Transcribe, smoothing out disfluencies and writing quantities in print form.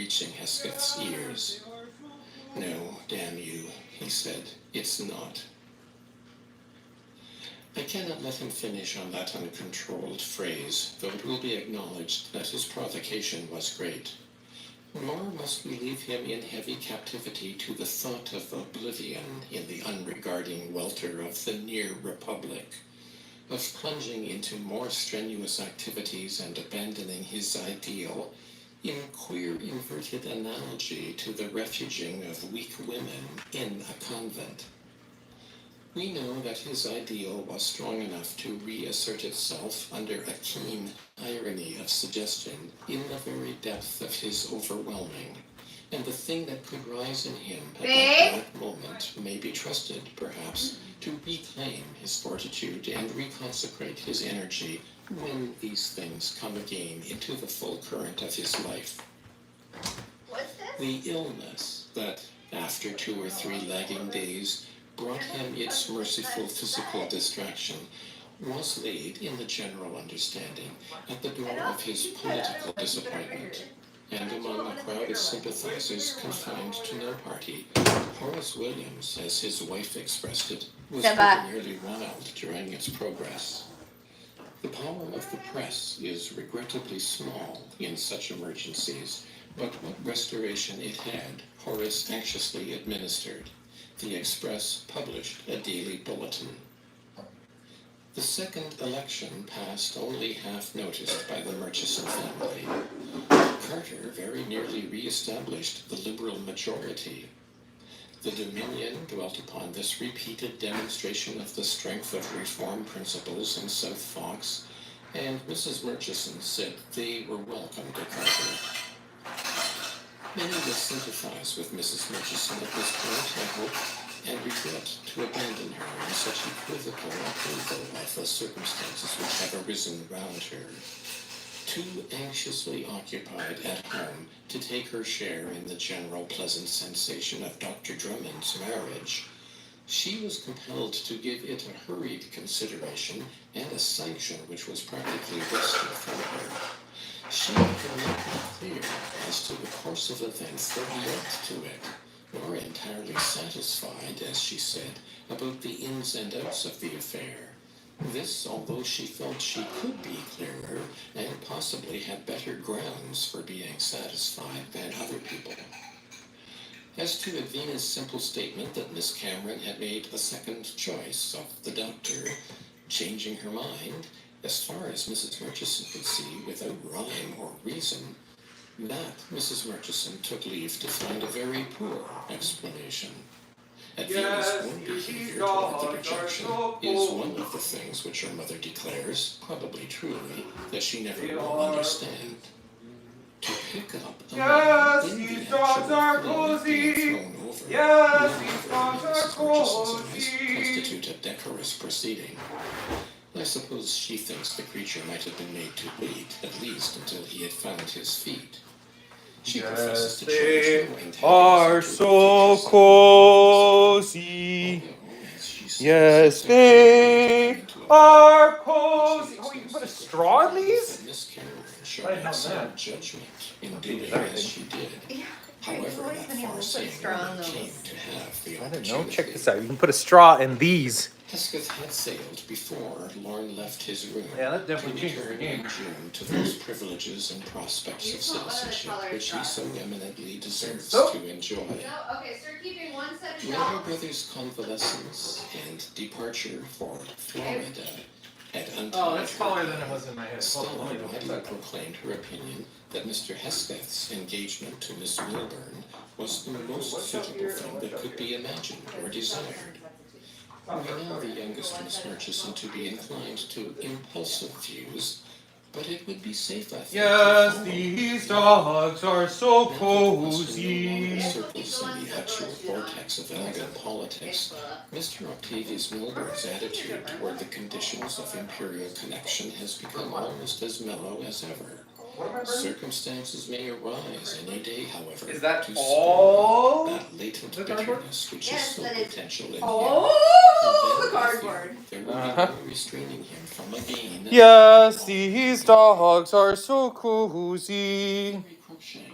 reaching Hesketh's ears. "No, damn you," he said. "It's not." I cannot let him finish on that uncontrolled phrase, though it will be acknowledged that his provocation was great. Nor must we leave him in heavy captivity to the thought of oblivion in the unregarding welter of the near republic, of plunging into more strenuous activities and abandoning his ideal, in queer inverted analogy to the refuging of weak women in a convent. We know that his ideal was strong enough to reassert itself under a keen irony of suggestion in the very depth of his overwhelming, and the thing that could rise in him at that black moment may be trusted, perhaps, to reclaim his fortitude and reconsecrate his energy when these things come again into the full current of his life. What's this? The illness that, after 2 or 3 lagging days, brought him its merciful physical distraction was laid, in the general understanding, at the door of his political disappointment, and among a crowd of sympathizers confined to no party. Horace Williams, as his wife expressed it, was pretty nearly wild during its progress. The power of the press is regrettably small in such emergencies, but what restoration it had, Horace anxiously administered. The Express published a daily bulletin. The second election passed only half noticed by the Murchison family. Carter very nearly re-established the Liberal majority. The Dominion dwelt upon this repeated demonstration of the strength of reform principles in South Fox, and Mrs. Murchison said they were welcome to Carter. Many will sympathize with Mrs. Murchison at this point, I hope, and regret to abandon her in such equivocal approval of the circumstances which have arisen round her. Too anxiously occupied at home to take her share in the general pleasant sensation of Dr. Drummond's marriage, she was compelled to give it a hurried consideration and a sanction which was practically wrested from her. She could not be clear as to the course of events that led to it, nor entirely satisfied, as she said, about the ins and outs of the affair. This, although she felt she could be clearer, and possibly had better grounds for being satisfied than other people. As to Edwina's simple statement that Miss Cameron had made a second choice of the doctor, changing her mind, as far as Mrs. Murchison could see, without rhyme or reason, that Mrs. Murchison took leave to find a very poor explanation. Edwina's own behavior toward the rejection is one of the things which her mother declares, probably truly, that she never will understand. To pick up a man in the actual flame being thrown over will never, in Mrs. Murchison's eyes, constitute a decorous proceeding. I suppose she thinks the creature might have been made to wait, at least until he had found his feet. She professes to cherish no are so cozy. Yes, they are cozy. Oh, you can put a straw in these? I didn't know that. Judgment in doing as she did. Yeah. However, that far-seeing woman came to have the I didn't know. opportunity. Check this out. You can put a straw in these. Hesketh had sailed before Lorne left his room Yeah, that definitely to changes the return game. in June to those privileges and prospects of citizenship which he so eminently deserves to enjoy. No, okay, so you're keeping one set of Warner shelves. Brothers' convalescence and departure for Florida had untied Oh, that's her. taller than it was in my head. Stella widely proclaimed her opinion that Mr. Hesketh's engagement to Miss Milburn was the most suitable thing that could be imagined or desired. We know the youngest Miss Murchison to be inclined to impulsive views, but it would be safe, I think. Yes, these dogs are so cozy. Circles in the actual vortex of Elgin politics, Mr. Octavius Milburn's attitude toward the conditions of imperial connection has become almost as mellow as ever. Circumstances may arise any day, however, Is that to all spur that latent the cardboard? bitterness which Yes, is so that is potential in him. Oh, And the then, I cardboard. fear, there will be no restraining him from again. Yes, these dogs are so cozy. Crochet